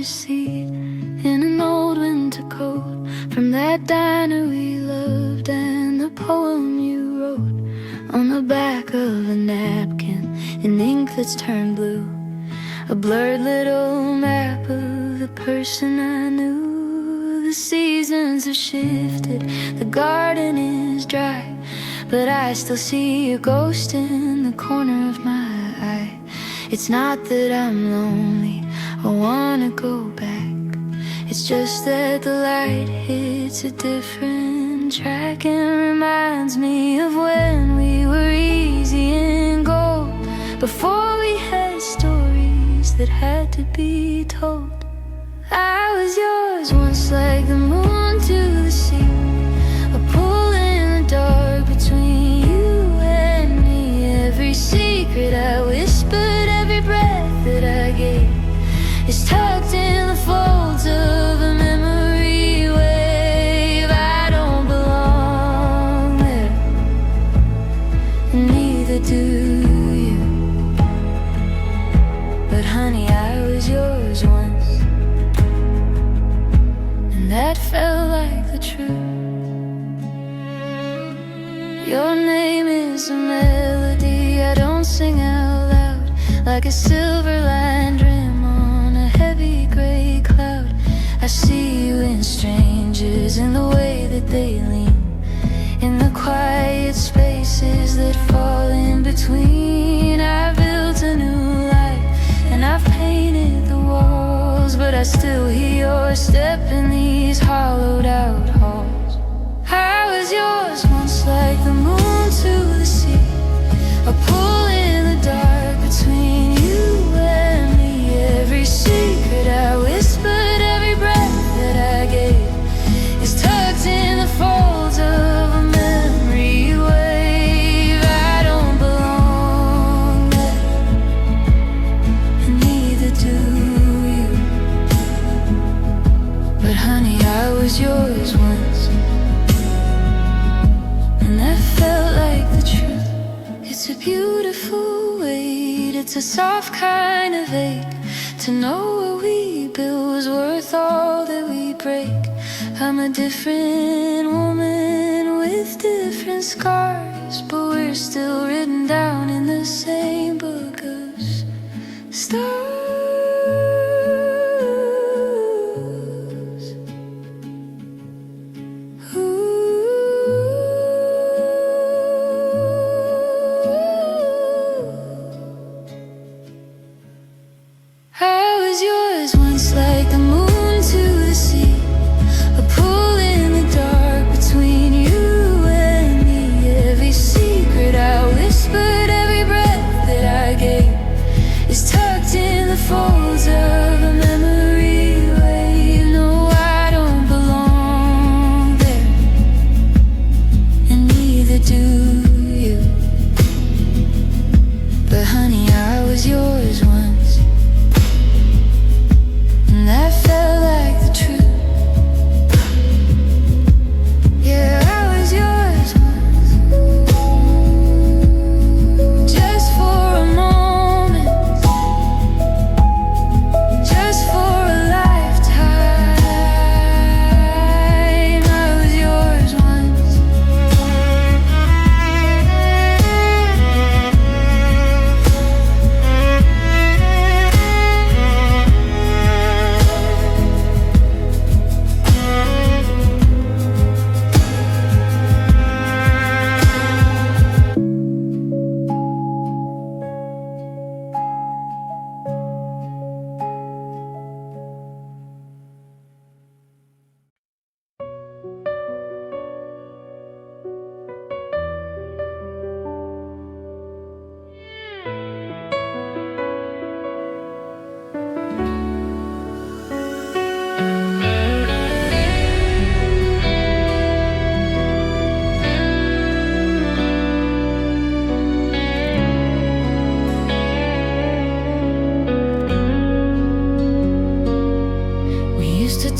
seat in an old winter coat from that diner we loved, and the poem you wrote on the back of a napkin in ink that's turned blue, a blurred little map of the person I knew. The seasons have shifted, the garden is dry, but I still see your ghost in the corner of my eye. It's not that I'm lonely, I wanna go back. It's just that the light hits a different track and reminds me of when we were easy and gold, before we had stories that had to be told. I was yours once, like the moon to the sea, a pull in the dark between you and me. Every secret I whispered, every breath that I gave is tucked in the folds of a memory wave. I don't belong there, and neither do you. But honey, I was yours once, and that felt like the truth. Your name is a melody I don't sing out loud, like a silver-lined rim on a heavy gray cloud. I see you in strangers, in the way that they lean, in the quiet spaces that fall in between. I built a new life and I've painted the walls, but I still hear your step in these hollowed out halls. I was yours once, like the moon to the sea, a pull in the dark between you and me. Every secret I whispered, every breath that I gave is tucked in the folds of a memory wave. I don't belong there, and neither do you. But honey, I was yours once, and that felt like the truth. It's a beautiful weight, it's a soft kind of ache, to know what we built was worth all that we break. I'm a different woman with different scars, but we're still written down in the same book of stars. I was yours once, like the moon to the sea, a pull in the dark between you and me. Every secret I whispered, every breath that I gave is tucked in the folds of a memory wave. No, I don't belong there, and neither do you. But honey, I was yours once, and that felt like the truth. Yeah, I was yours once, just for a moment, just for a lifetime. I was yours once.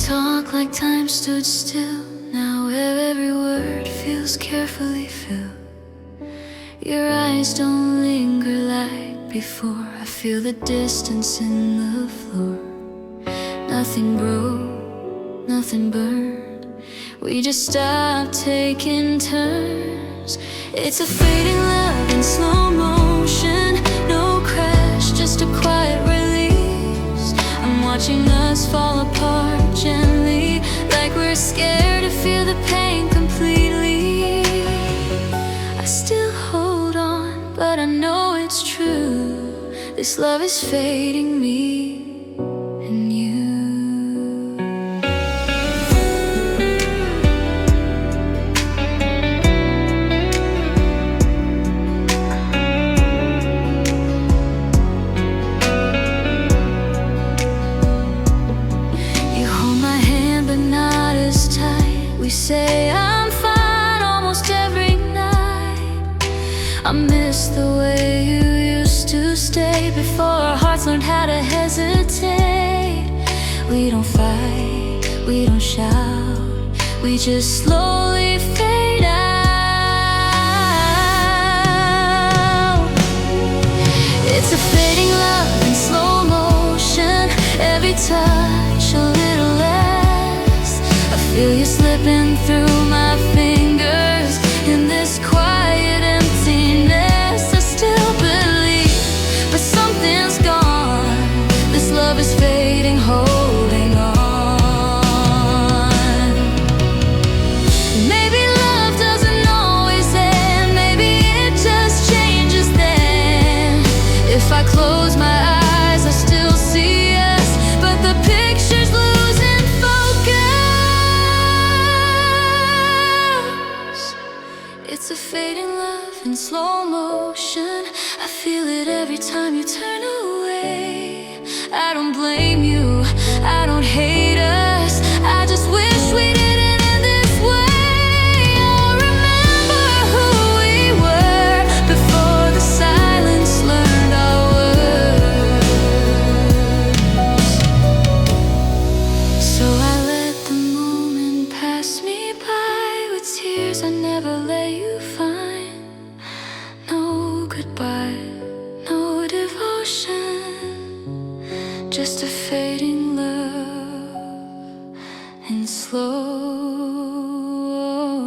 Talk like time stood still, now where every word feels carefully filled. Your eyes don't linger like before. I feel the distance in the floor. Nothing broke, nothing burned. We just stopped taking turns. It's a fading love in slow motion. No crash, just a quiet release. I'm watching us fall apart gently, like we're scared to feel the pain completely. I still hold on, but I know it's true. This love is fading me and you. You hold my hand but not as tight. We say I'm fine almost every night. I miss the way you used to stay before our hearts learned how to hesitate. We don't fight, we don't shout, we just slowly fade out. It's a fading love in slow motion. Every touch a little less. I feel you slipping through my fingers in this quiet emptiness. I still believe, but something's gone. This love is fading, holding on. Maybe love doesn't always end. Maybe it just changes then. If I close my eyes, I still see us, but the picture's losing focus. It's a fading love in slow motion. I feel it every time you turn away. I don't blame you, I don't hate us. I just wish we didn't end this way. I'll remember who we were before the silence learned our words. So I let the moment pass me by with tears I never let you find. No goodbye, no devotion, just a fading love in slow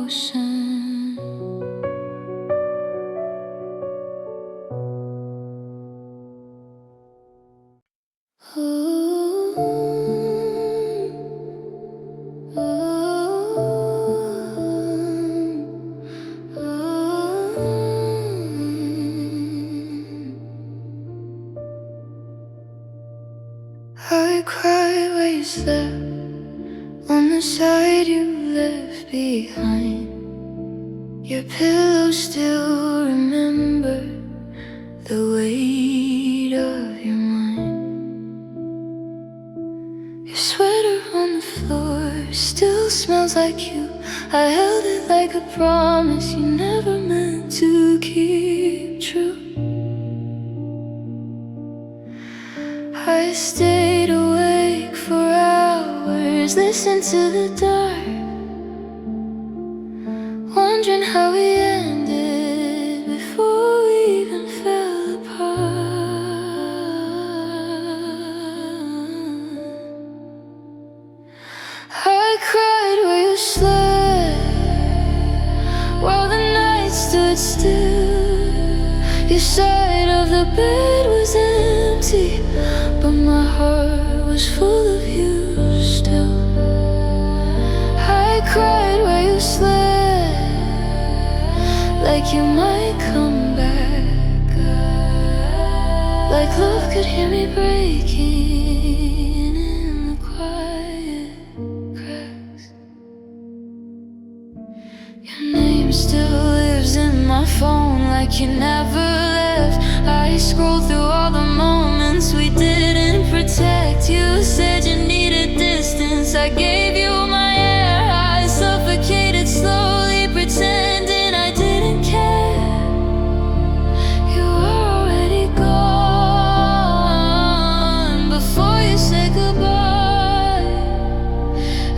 motion. I cried where you slept, on the side you left behind. Your pillow still remember the weight of your mind. Your sweater on the floor still smells like you. I held it like a promise you never meant to keep true. I stayed awake for hours, listened to the dark, wondering how we ended before we even fell apart. I cried where you slept, while the night stood still. Your side of the bed was empty, but my heart was full of you still. I cried where you slept, like you might come back, like love could hear me breaking in the quiet cracks. Your name still lives in my phone, like you never left. I scroll through all the moments we didn't protect. You said you needed distance, I gave you my air. I suffocated slowly, pretending I didn't care. You were already gone before you said goodbye.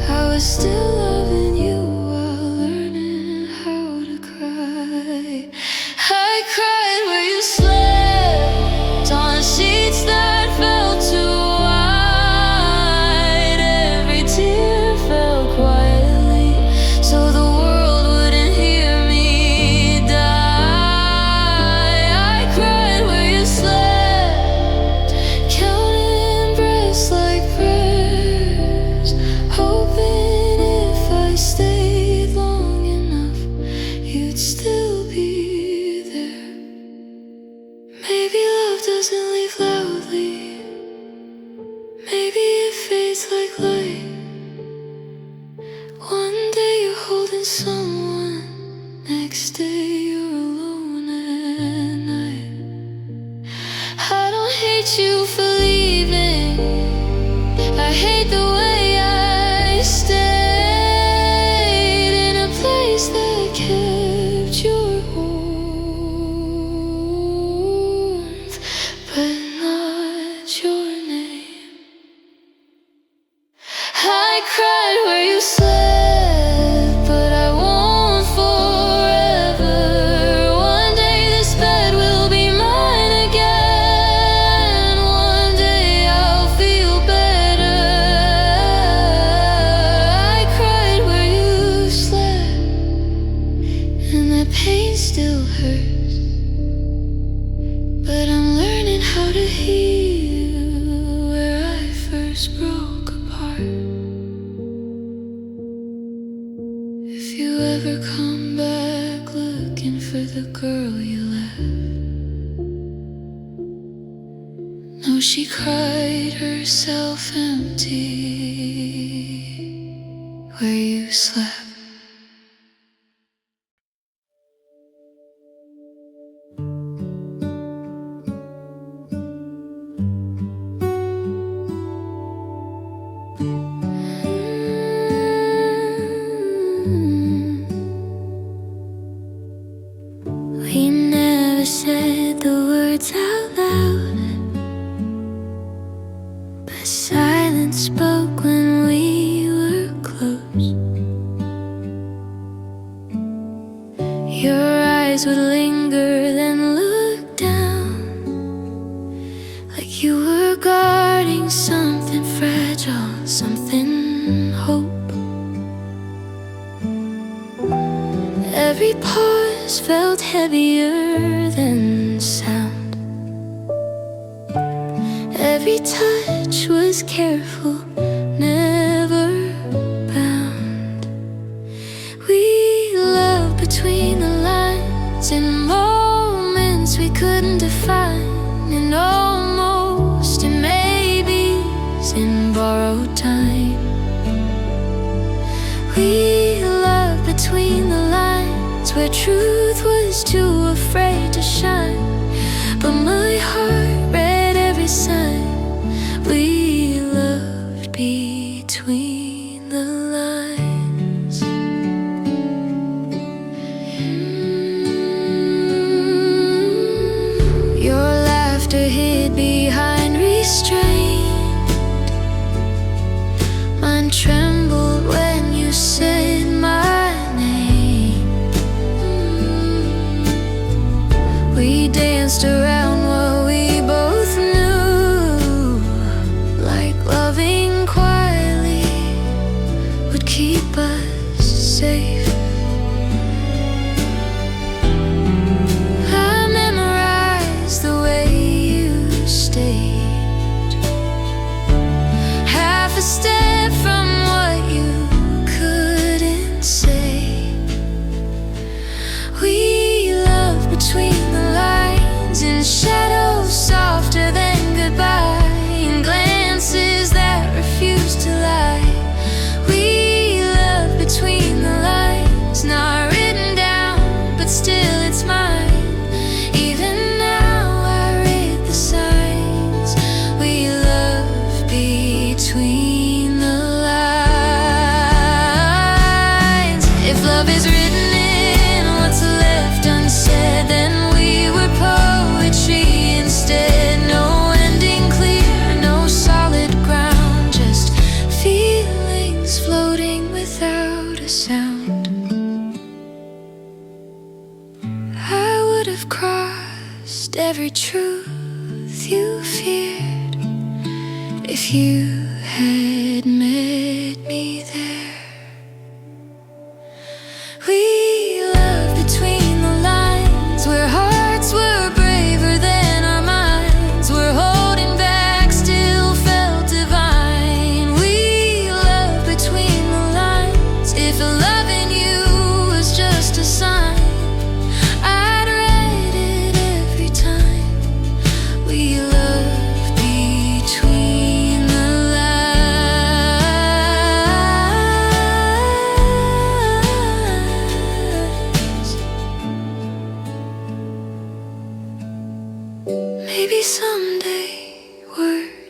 I was still loving you while learning how to cry. I cried where you slept, on sheets that felt too wide. like light. One day you're holding someone, next day you're alone at night. I don't hate you for leaving, I hate the way I stayed in a place that kept your warmth, but not your name. I cried where you slept, but I won't forever. One day this bed will be mine again. One day I'll feel better. I cried where you slept, and that pain still hurts, but I'm learning how to heal where I first broke apart. If you ever come back looking for the girl you left, know she cried herself empty where you slept. We never said the words out loud, but silence spoke when we were close. Your eyes would linger, then look down, like you were guarding something fragile, something hope. Every pause felt heavier than sound. Every touch was careful, never bound. We loved between the lines, in moments we couldn't define, in almost, in maybes, in borrowed time. We loved between the lines, where truth was too afraid to shine, but my heart read every sign. We loved between the lines. Your laughter hid behind restraint. Mine trembled when you said my name. We danced around what we both knew, like loving quietly would keep us safe. I memorized the way you stayed, half a step from what you couldn't say. We loved between the lines, in shadows softer than goodbye, in glances that refused to lie. We loved between the lines, not written down, but still it's mine. Even now I read the signs. We loved between the lines. If love is written in what's left unsaid, then we were poetry instead. No ending clear, no solid ground, just feelings floating without a sound. I would have crossed every truth you feared if you had met me there. We loved between the lines, where hearts were braver than our minds, where holding back still felt divine. We loved between the lines. If loving you was just a sign, I'd write it every time. We loved between the lines.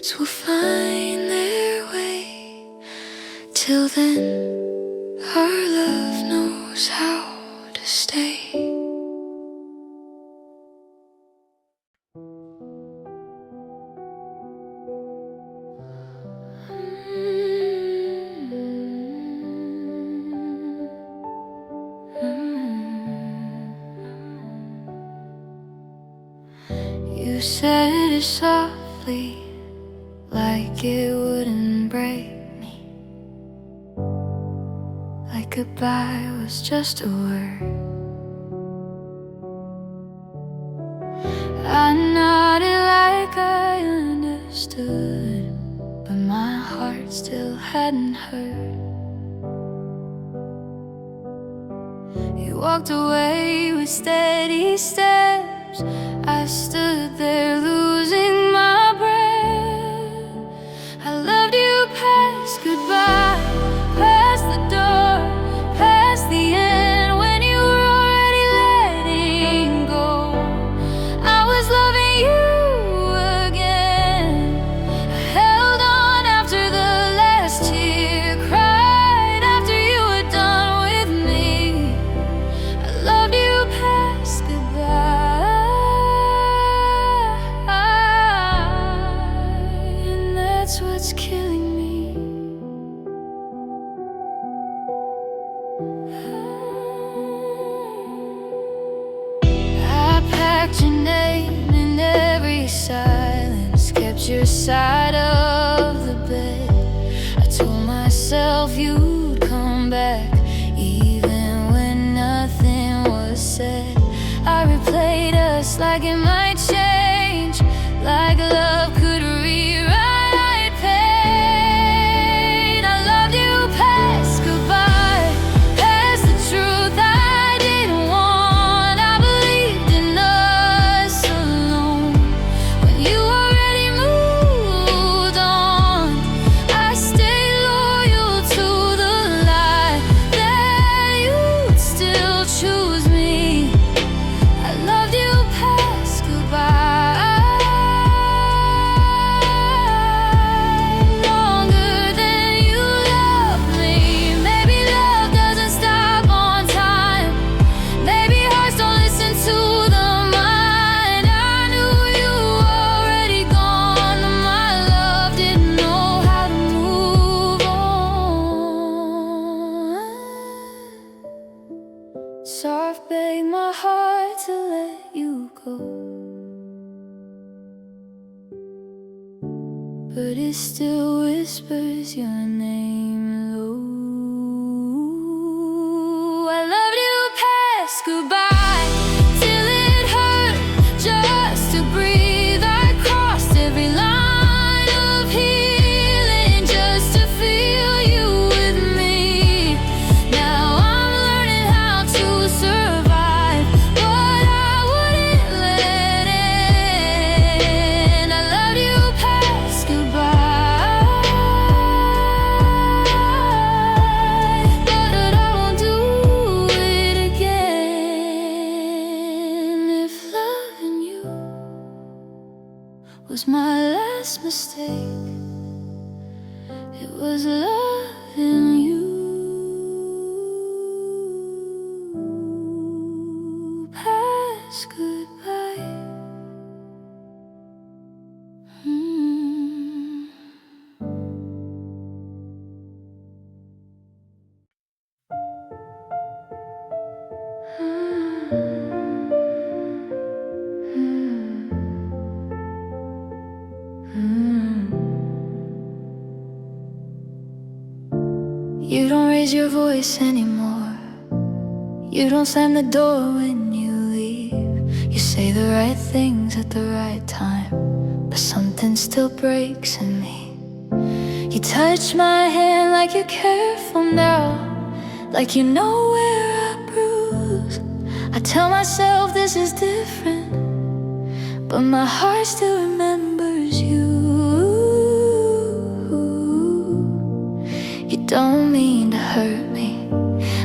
birds will find their way. Till then, our love knows how to stay. You said it softly, like it wouldn't break me, like goodbye was just a word. I nodded like I understood, but my heart still hadn't heard. You walked away with steady steps. I stood there losing my breath. I loved you past goodbye, past the door, past the end, when you were already letting go. I was loving you again. I held on after the last tear, cried after you were done with me. I loved you past goodbye. That's what's killing me. I packed your name in every silence, kept your side of the bed. I told myself you'd come back, even when nothing was said. I replayed us like it might change, like love could rewrite. Soft begged my heart to let you go, but it still whispers your name low. I loved you past goodbye, till it hurt just to breathe. I crossed every line of healing just to feel you with me. Now I'm learning how to survive what I wouldn't let in. I love you past goodbye, but I won't do it again. If loving you was my last mistake, it was loving you past goodbye. You don't raise your voice anymore. You don't slam the door when you leave. You say the right things at the right time, but something still breaks in me. You touch my hand like you're careful now, like you know where I bruise. I tell myself this is different, but my heart still remembers you. You don't mean to hurt me,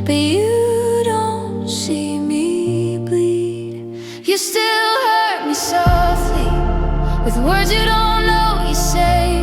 but you don't see me bleed. You still hurt me softly with words you don't know you say.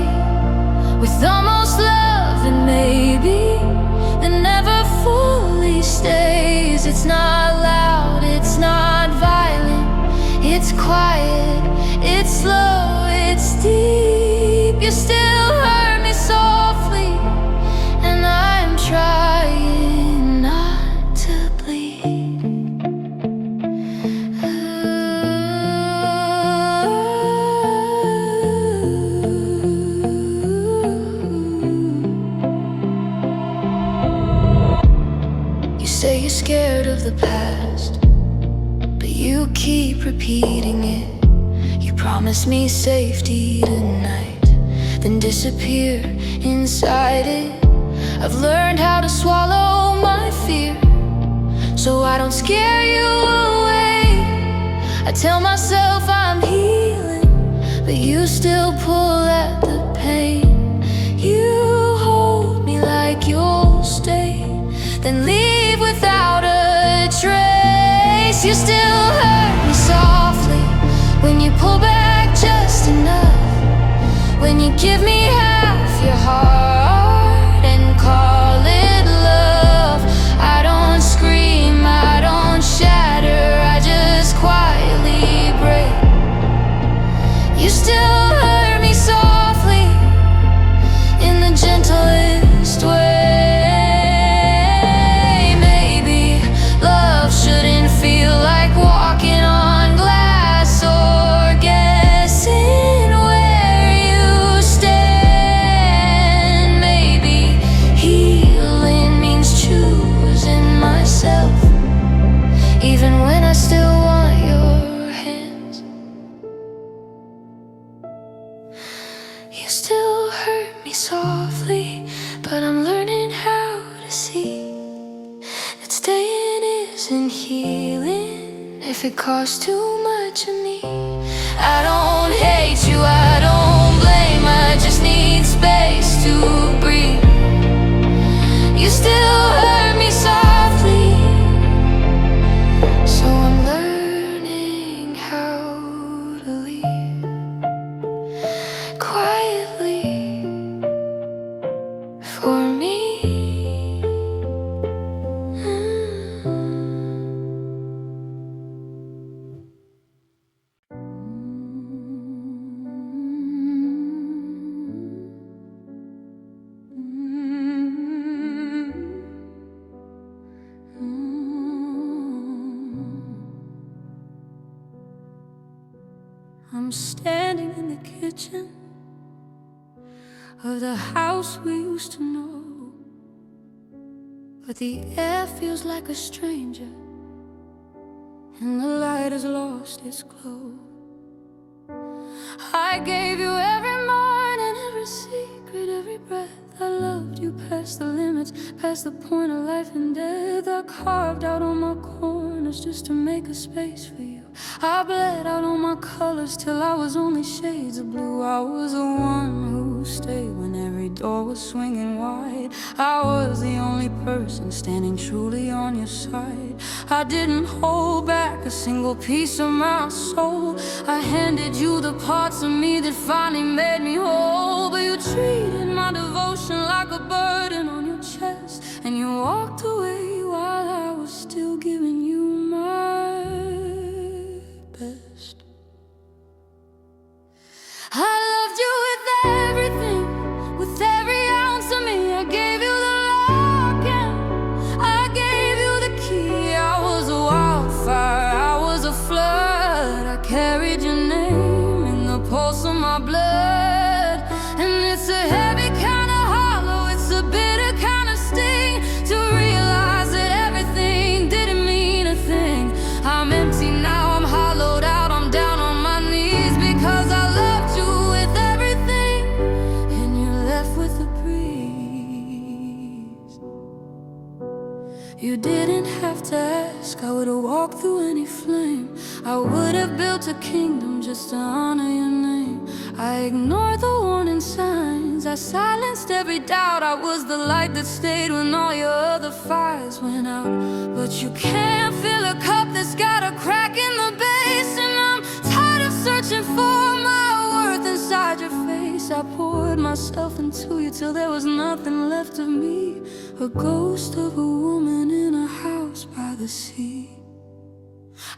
scared of the past, but you keep repeating it. You promise me safety tonight, then disappear inside it. I've learned how to swallow my fear, so I don't scare you away. I tell myself I'm healing, but you still pull at the pain. You hold me like you'll stay, then leave without a trace. You still hurt me softly when you pull back just enough, when you give me half your heart and call it love. I don't scream, I don't shatter, I just quietly break. You still hurt me softly in the gentlest way. Even when I still want your hands, you still hurt me softly, but I'm learning how to see that staying isn't healing if it costs too much of me. I don't hate you, I don't blame, I just need space to breathe. You still hurt me softly, so I'm learning how to leave quietly for me. I'm standing in the kitchen of the house we used to know, but the air feels like a stranger and the light has lost its glow. I gave you every morning, every secret, every breath. I loved you past the limits, past the point of life and death. I carved out all my corners just to make a space for you. I bled out all my colors till I was only shades of blue. I was the one who stayed when every door was swinging wide. I was the only person standing truly on your side. I didn't hold back a single piece of my soul. I handed you the parts of me that finally made me whole. But you treated my devotion like a burden on your chest, and you walked away while I was still giving you my best. I loved you with everything, with every ounce of me. I gave you the lock and I gave you the key. I was a wildfire, I was a flood. I carried your name in the pulse of my blood. And it's a heavy kind of hollow, it's a bitter kind of sting to realize that everything didn't mean a thing. I'm empty now, I'm hollowed out, I'm down on my knees because I loved you with everything and you're left with the breeze. You didn't have to ask, I would've walked through any flame. I would've built a kingdom just to honor your name. I ignored the warning signs, I silenced every doubt. I was the light that stayed when all your other fires went out. But you can't fill a cup that's got a crack in the base, and I'm tired of searching for my worth inside your face. I poured myself into you till there was nothing left of me, a ghost of a woman in a house by the sea.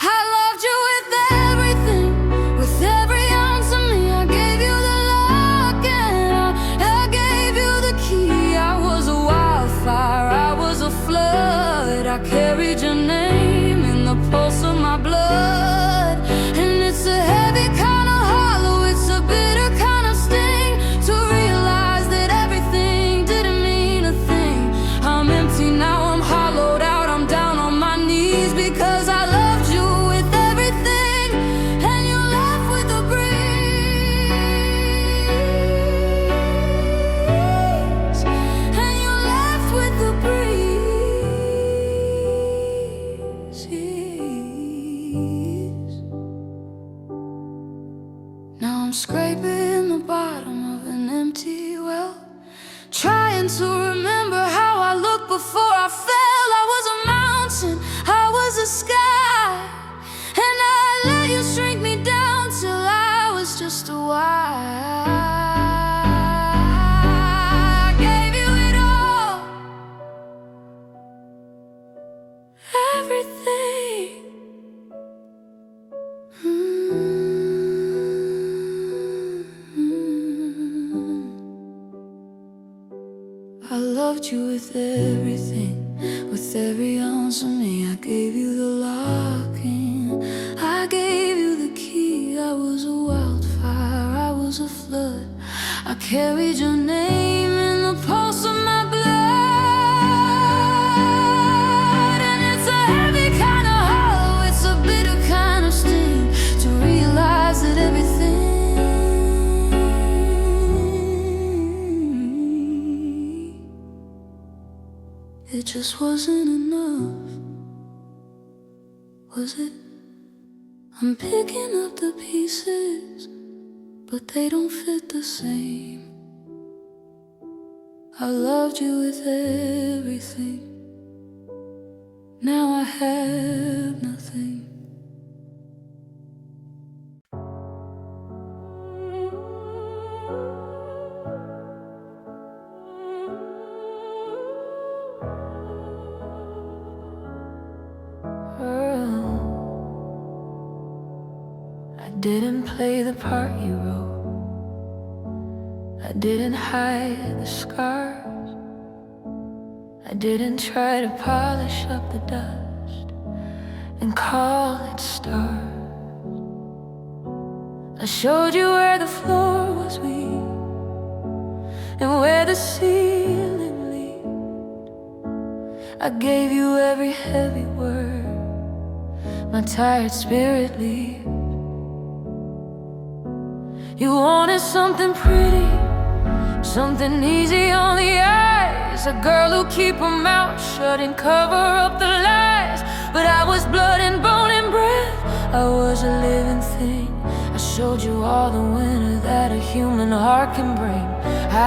I loved you with everything, with every ounce of me. I gave you the lock and I gave you the key. I was a wildfire, I was a flood. I carried your name in the pulse of my blood. And it's a heavy kind of hollow, it's a bitter kind of sting to realize that everything didn't mean a thing. I'm empty now, I'm hollowed out, I'm down on my loved you with everything, with every ounce of me. I gave you the locking, I gave you the key. I was a wildfire, I was a flood. I carried your name in the pulse of my blood. And it's a heavy kind of hollow, it's a bitter kind of sting, to realize that everything, it just wasn't enough, was it? I'm picking up the pieces, but they don't fit the same. I loved you with everything, now I have nothing. I didn't play the part you wrote, I didn't hide the scars, I didn't try to polish up the dust and call it stars. I showed you where the floor was weak and where the ceiling leaked. I gave you every heavy word my tired spirit leaves. You wanted something pretty, something easy on the eyes, a girl who'd keep her mouth shut and cover up the lies. But I was blood and bone and breath, I was a living thing. I showed you all the winter that a human heart can bring.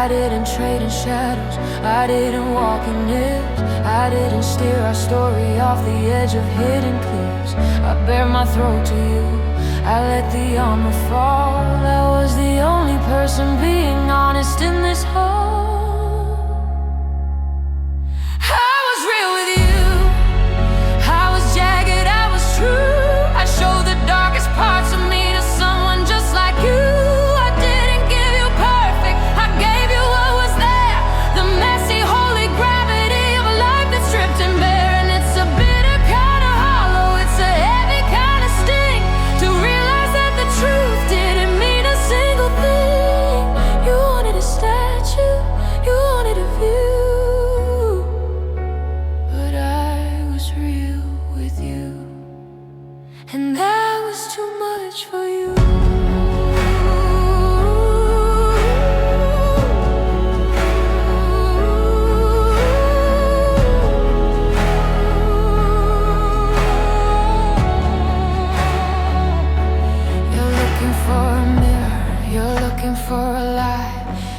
I didn't trade in shadows, I didn't walk in nips, I didn't steer our story off the edge of hidden cliffs. I bare my throat to you, I let the armor fall. I was the only person being honest in this hall. I was real with you, I was jagged, I was true. I showed the darkest parts of me to someone just like you. I didn't give you perfect, I gave you what was there, the messy holy gravity of a life that's stripped and bare. And it's a bitter kind of hollow, it's a heavy kind of sting, to realize that the truth didn't mean a single thing. You wanted a statue, you wanted a view, but I was real with you, and that was too much for you. You're looking for a mirror, you're looking for a lie,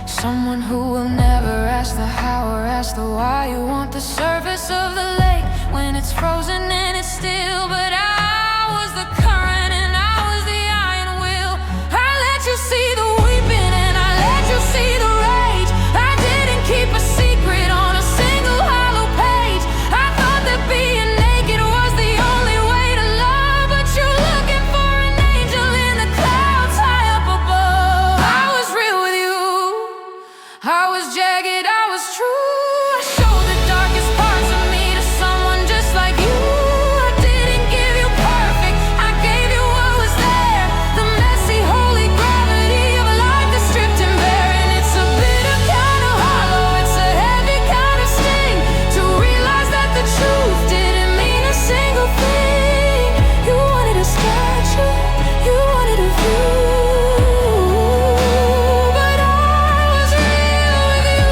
someone who will never ask the how or ask the why. You want the surface of the lake when it's frozen and it's still, but I was the current and I was the iron will. I let you see the weeping and I let you see the rage. I didn't keep a secret on a single hollow page. I thought that being naked was the only way to love, but you're looking for an angel in the clouds high up above. I was real with you, I was jagged, I was true. I showed the darkest parts of me to someone just like you. I didn't give you perfect, I gave you what was there, the messy holy gravity of a life that's stripped and bare. And it's a bitter kind of hollow, it's a heavy kind of sting, to realize that the truth didn't mean a single thing. You wanted a statue, you wanted a view, but I was real with you.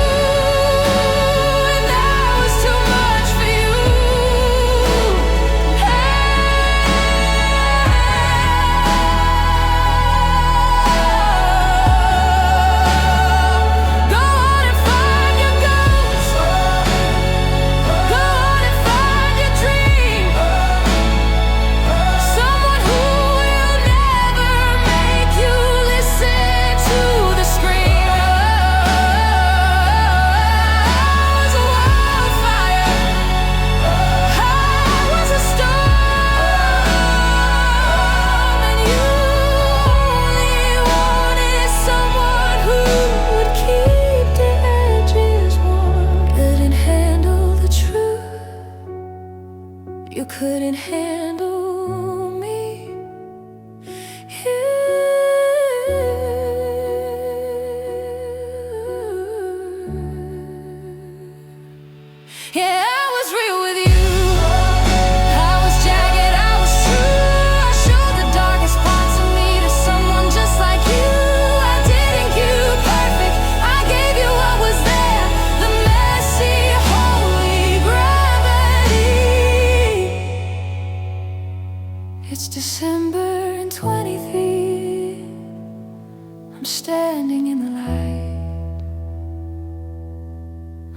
standing in the light.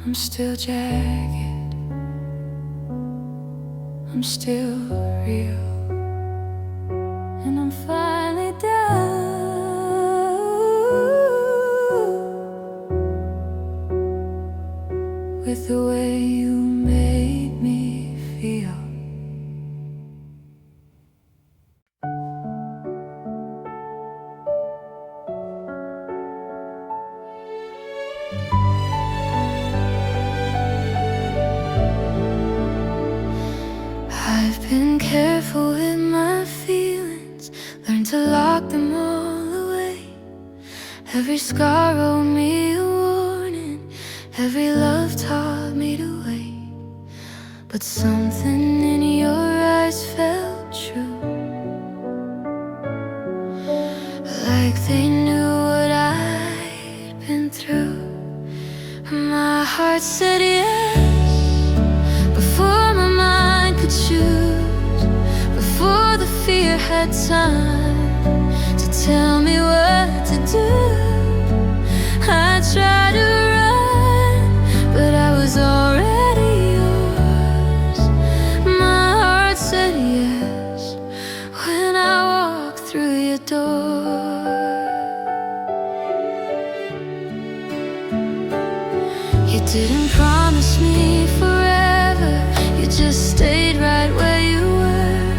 I'm still jagged, I'm still real, and I'm finally done with the way you made me feel. I've been careful with my feelings, learned to lock them all away. Every scar wrote me a warning, every love taught me to wait. But something in your eyes felt true, like they knew what I'd been through. My heart said yes, before my mind could choose, before the fear had time to tell me what to do. I tried to run, but I was already yours. My heart said yes when I walked through your door. You didn't promise me forever, you just stayed right where you were.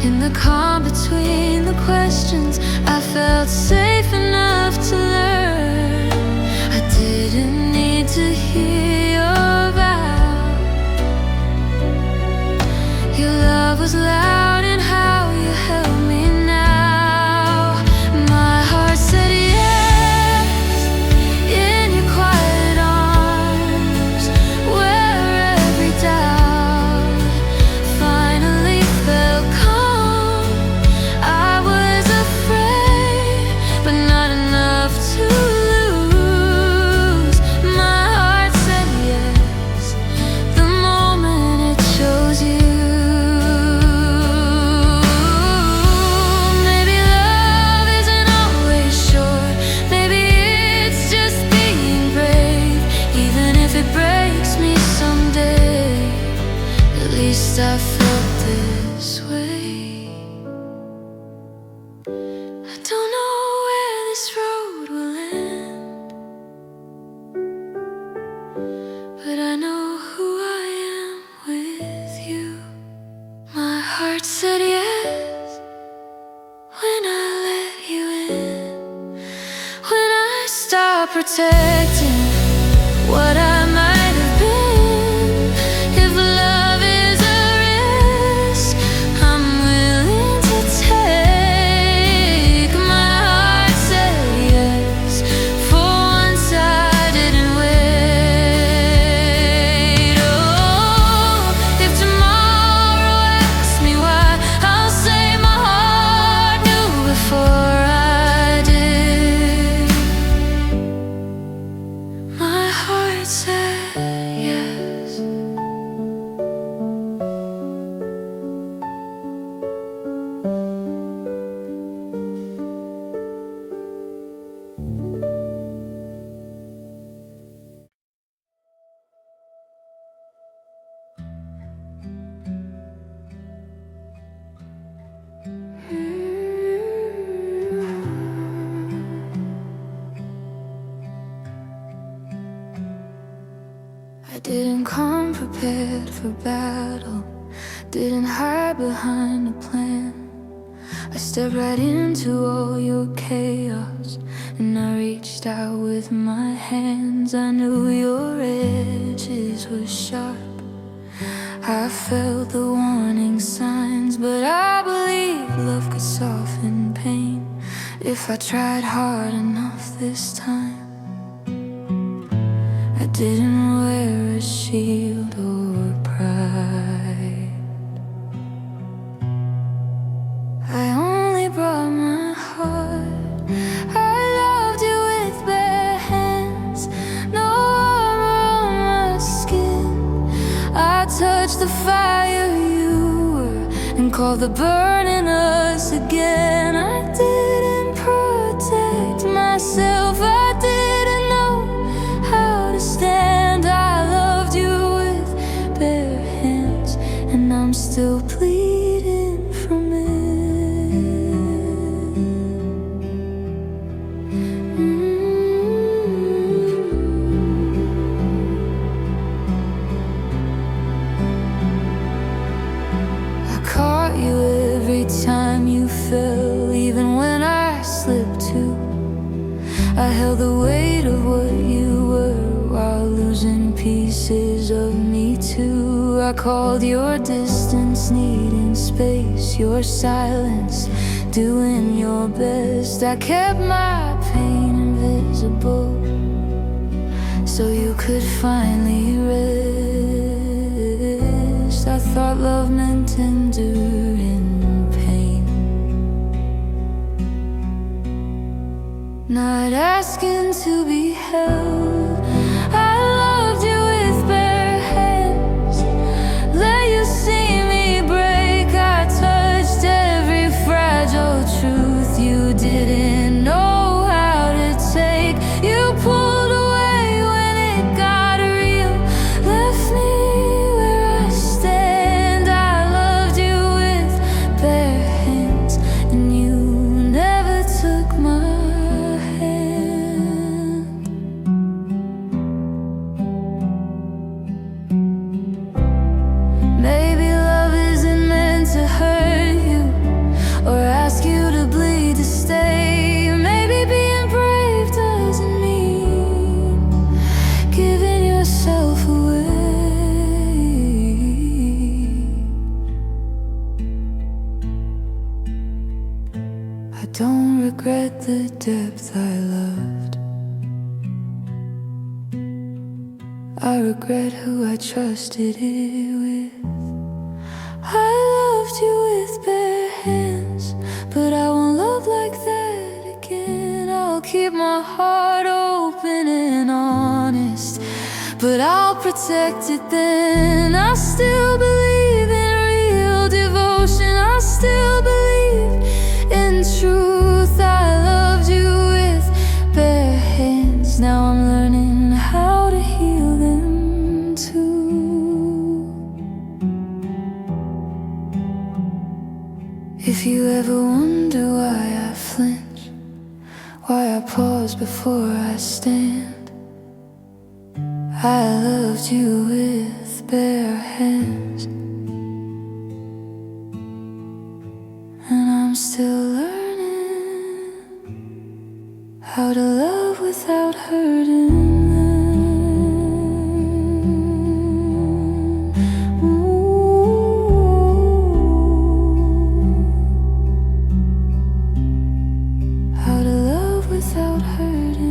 In the calm between the questions, I felt safe enough to learn. I didn't need to hear your vow. Your love was loud in how you held me now. My heart said yes, in your quiet arms, where every doubt finally felt calm. I was afraid, but not enough to lose. My heart said yes the moment it chose you. Maybe love isn't always short, maybe it's just being brave. Even if it breaks me someday, at least I felt this way. I don't know where this road will end, but I know who I am with you. My heart said yes when I let you in, when I stopped protecting what I might have been. If love is a risk I'm willing to take, my heart said yes for once I didn't wait. Oh, if tomorrow asks me why, I'll say my heart knew before I did. My heart said yes. I didn't come prepared for battle, didn't hide behind a plan. I stepped right into all your chaos, and I reached out with my hands. I knew your edges were sharp, I felt the warning signs, but I believed love could soften pain if I tried hard enough this time. I didn't wear a shield or pride, I only brought my heart. I loved you with bare hands, no armor on my skin. I touched the fire you were and called the burning us again. I didn't protect myself, felt the weight of what you were while losing pieces of me too. I called your distance, needing space, your silence, doing your best. I kept my pain invisible so you could finally rest. I thought love meant enduring pain, not asking to be held. I loved you with bare hands, let you see me break. I touched every fragile truth you didn't know how to take. You pulled away when it got real, left me where I stand. I loved you with bare hands, and you never took my hand. Maybe love isn't meant to hurt you or ask you to bleed to stay. Maybe being brave doesn't mean giving yourself away. I don't regret the depth I loved, I regret who I trusted it with. I loved you with bare hands, but I won't love like that again. I'll keep my heart open and honest, but I'll protect it then. I still believe in real devotion, I still believe in truth. I loved you with bare hands, now I'm learning how to heal them too. If you ever wonder why I flinch, why I pause before I stand, I loved you with bare hands, and I'm still learning how to love without hurting them. How to love without hurting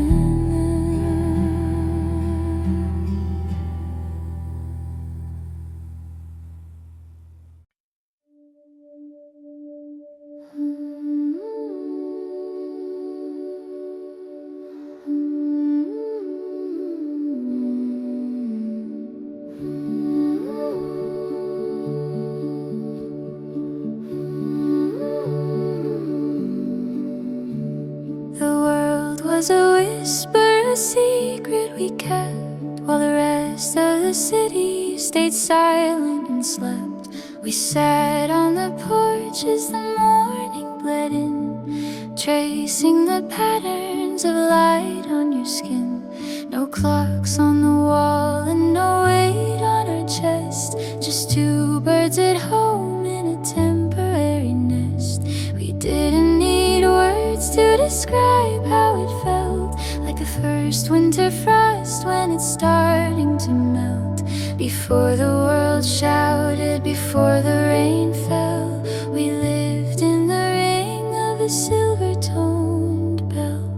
The world was a whisper, a secret we kept, while the rest of the city stayed silent and slept. We sat on the porch as the morning bled in, tracing the patterns of light on your skin. No clocks on the wall and no weight on our chest, just two birds at home in a temporary nest. We didn't need words to describe how it felt, like the first winter frost when it's starting to melt. Before the world shouted, before the rain fell, we lived in the ring of a silver-toned bell.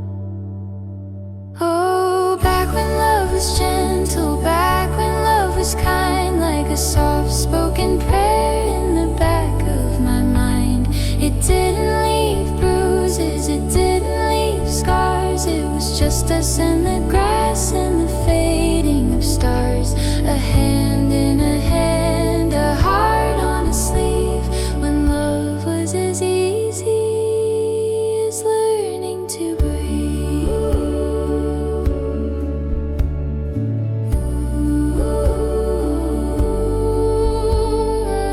Oh, back when love was gentle, back when love was kind, like a soft-spoken prayer in the back of my mind. It didn't leave bruises, it didn't leave scars, it was just us and the grass and the fading of stars. A hand in a hand, a heart on a sleeve, when love was as easy as learning to breathe.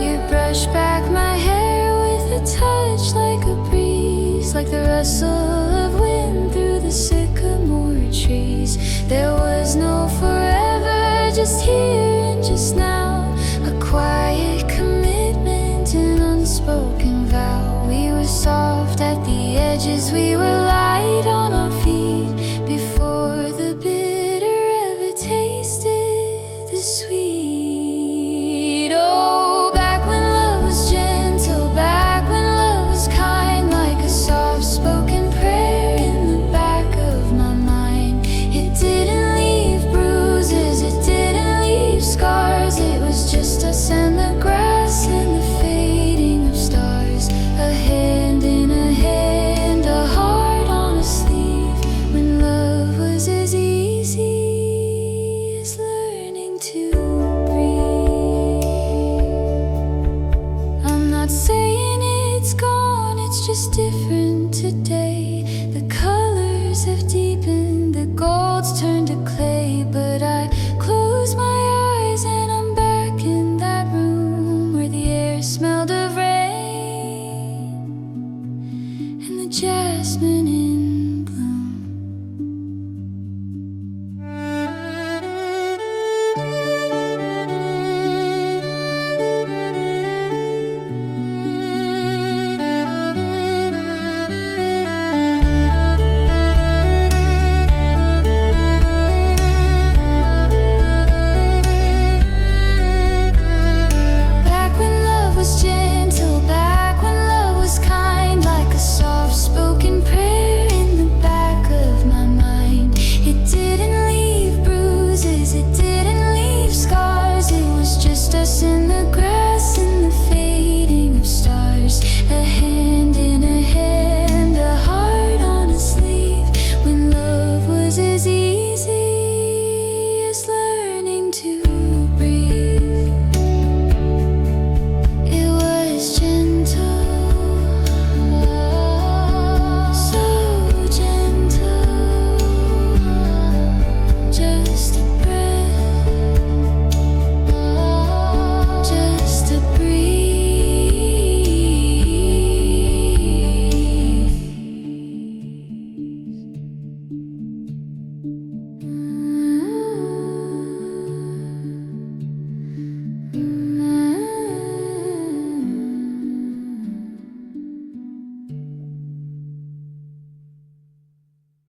You brush back my hair with a touch like a breeze, like the rustle of wind through the sycamore trees. There was no forever, just here and just now, a quiet commitment, an unspoken vow. We were soft at the edges, we were light on our feet before roads turn